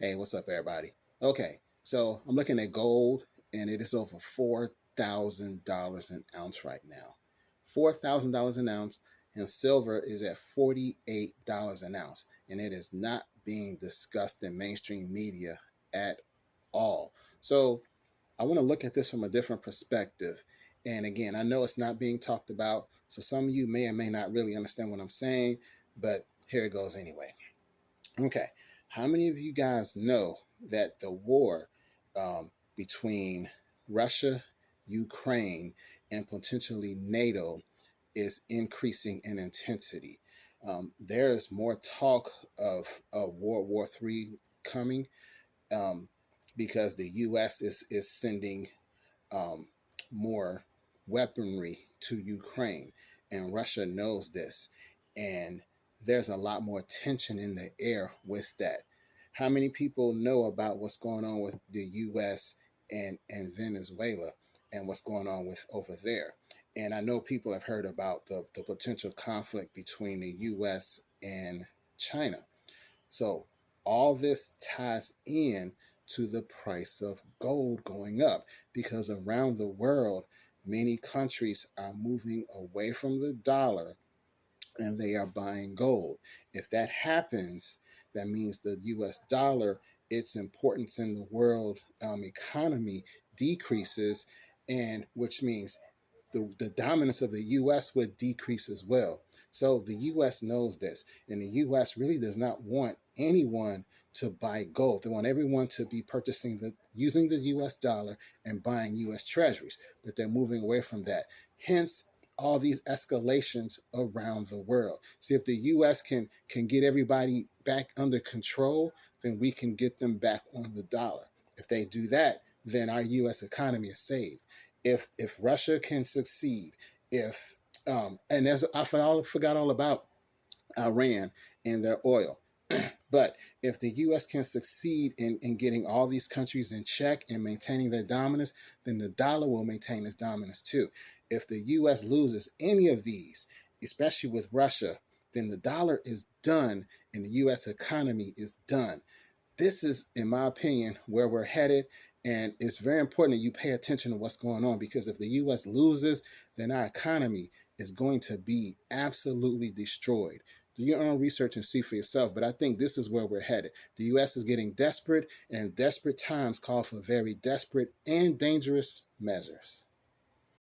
Hey, what's up, everybody? Okay, so I'm looking at gold, and it is over $4,000 an ounce right now. $4,000 an ounce, and silver is at $48 an ounce, and it is not being discussed in mainstream media at all. So I want to look at this from a different perspective. And again, I know it's not being talked about, so some of you may or may not really understand what I'm saying, but here it goes anyway. Okay, how many of you guys know that the war between Russia, Ukraine, and potentially NATO is increasing in intensity? There is more talk of World War III coming um, because the U.S. is sending um, more weaponry to Ukraine, and Russia knows this, and there's a lot more tension in the air with that. How many people know about what's going on with the U.S. and Venezuela and what's going on with over there? And I know people have heard about the potential conflict between the U.S. and China. So all this ties in to the price of gold going up because around the world, many countries are moving away from the dollar and they are buying gold. If that happens, that means the US dollar, its importance in the world economy decreases, and which means the dominance of the US would decrease as well. So the US knows this, and the US really does not want anyone to buy gold. They want everyone to be purchasing using the US dollar and buying US treasuries, but they're moving away from that. Hence all these escalations around the world. See, if the US can get everybody back under control, then we can get them back on the dollar. If they do that, then our US economy is saved. If Russia can succeed, if and as I forgot all about Iran and their oil. But if the U.S. can succeed in getting all these countries in check and maintaining their dominance, then the dollar will maintain its dominance too. If the U.S. loses any of these, especially with Russia, then the dollar is done and the U.S. economy is done. This is, in my opinion, where we're headed. And it's very important that you pay attention to what's going on, because if the U.S. loses, then our economy is going to be absolutely destroyed. Do your own research and see for yourself. But I think this is where we're headed. The U.S. is getting desperate, and desperate times call for very desperate and dangerous measures.